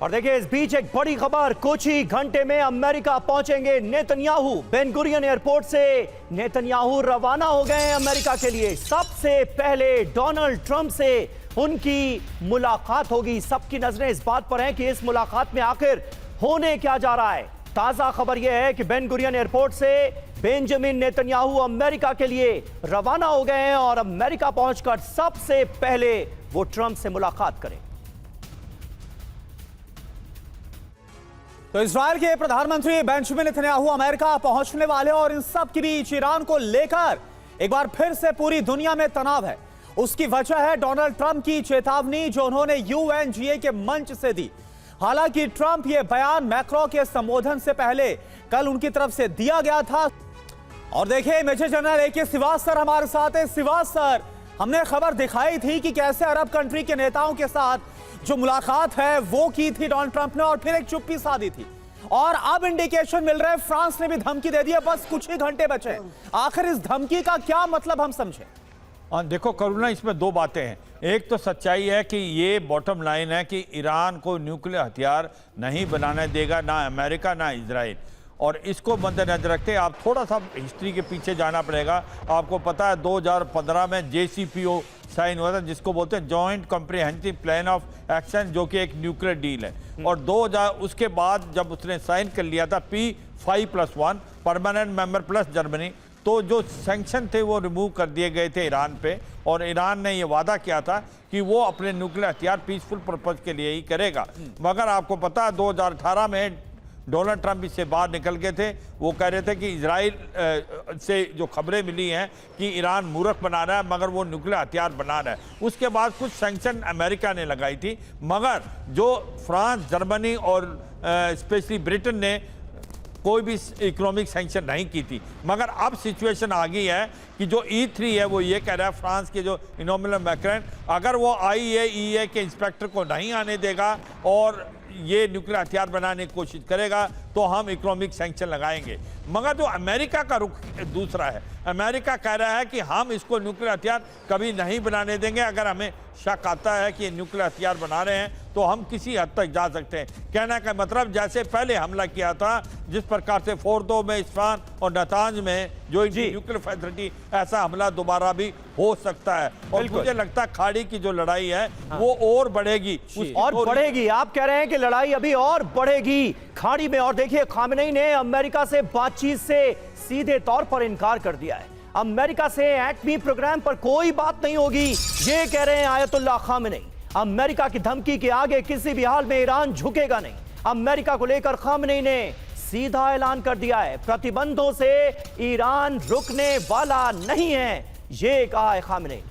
और देखिए इस बीच एक बड़ी खबर, कुछ ही घंटे में अमेरिका पहुंचेंगे नेतन्याहू। बेन गुरियन एयरपोर्ट से नेतन्याहू रवाना हो गए हैं अमेरिका के लिए। सबसे पहले डोनाल्ड ट्रंप से उनकी मुलाकात होगी। सबकी नजरें इस बात पर हैं कि इस मुलाकात में आखिर होने क्या जा रहा है। ताजा खबर यह है कि बेन गुरियन एयरपोर्ट से बेंजामिन नेतन्याहू अमेरिका के लिए रवाना हो गए हैं और अमेरिका पहुंचकर सबसे पहले वो ट्रंप से मुलाकात करें। तो इजरायल के प्रधानमंत्री बेंजामिन नेतन्याहू अमेरिका पहुंचने वाले और इन सब के बीच ईरान को लेकर एक बार फिर से पूरी दुनिया में तनाव है। उसकी वजह है डोनाल्ड ट्रंप की चेतावनी जो उन्होंने यूएनजीए के मंच से दी। हालांकि ट्रंप ये बयान मैक्रो के संबोधन से पहले कल उनकी तरफ से दिया गया था। और देखिए मेजर जनरल AK श्रीवास्तव हमारे साथ है। श्रीवास्तव, हमने खबर दिखाई थी कि कैसे अरब कंट्री के नेताओं के साथ जो मुलाकात है वो की थी डोनाल्ड ट्रंप ने और फिर एक चुप्पी साधी थी और अब इंडिकेशन मिल रहा है फ्रांस ने भी धमकी दे दी है। बस कुछ ही घंटे बचे। आखिर इस धमकी का क्या मतलब हम समझे? देखो करुणा, इसमें दो बातें हैं। एक तो सच्चाई है कि ये बॉटम लाइन है कि ईरान को न्यूक्लियर हथियार नहीं बनाने देगा, ना अमेरिका ना इजराइल। और इसको मद्देनजर रखते आप थोड़ा सा हिस्ट्री के पीछे जाना पड़ेगा। आपको पता है 2015 में JCPO साइन हुआ था, जिसको बोलते हैं joint comprehensive plan of action, जो कि एक न्यूक्लियर डील है। और 2000 उसके बाद जब उसने साइन कर लिया था P5+1 permanent member plus Germany, तो जो सैंक्शन थे वो रिमूव कर दिए गए थे ईरान पे। और ईरान ने ये वादा किया था कि वो अपने न्यूक्लियर हथियार पीसफुल पर्पज के लिए ही करेगा। मगर आपको पता है 2018 में डोनाल्ड ट्रंप इससे बाहर निकल गए थे। वो कह रहे थे कि इजराइल से जो खबरें मिली हैं कि ईरान मूर्ख बना रहा है मगर वो न्यूक्लियर हथियार बना रहा है। उसके बाद कुछ सैंक्शन अमेरिका ने लगाई थी, मगर जो फ्रांस, जर्मनी और स्पेशली ब्रिटेन ने कोई भी इकोनॉमिक सैंक्शन नहीं की थी। मगर अब सिचुएशन आ गई है कि जो E3 है वो ये कह रहा है, फ्रांस के जो इमैनुअल मैक्रोन, अगर वो IAEA के इंस्पेक्टर को नहीं आने देगा और ये न्यूक्लियर हथियार बनाने की कोशिश करेगा तो हम इकोनॉमिक सैंक्शन लगाएंगे। मगर जो अमेरिका का रुख दूसरा है। अमेरिका कह रहा है कि हम इसको न्यूक्लियर हथियार कभी नहीं बनाने देंगे। अगर हमें शक आता है कि ये न्यूक्लियर हथियार बना रहे हैं तो हम किसी हद तक जा सकते हैं। कहने का मतलब जैसे पहले हमला किया था, जिस प्रकार से फोर्दो में, इस्फहान और नतांज में जो न्यूक्लियर फैसिलिटी, ऐसा हमला दोबारा भी हो सकता है। और मुझे लगता है खाड़ी की जो लड़ाई है वो और बढ़ेगी और बढ़ेगी। आप कह रहे हैं कि लड़ाई अभी और बढ़ेगी खाड़ी में। और देखिए खामेनेई ने अमेरिका से बातचीत से सीधे तौर पर इनकार कर दिया है। अमेरिका से एटमी प्रोग्राम पर कोई बात नहीं होगी, ये कह रहे हैं आयतुल्लाह खामेनेई। अमेरिका की धमकी के आगे किसी भी हाल में ईरान झुकेगा नहीं। अमेरिका को लेकर खामेनेई ने सीधा ऐलान कर दिया है, प्रतिबंधों से ईरान रुकने वाला नहीं है, ये कहा है खामेनेई।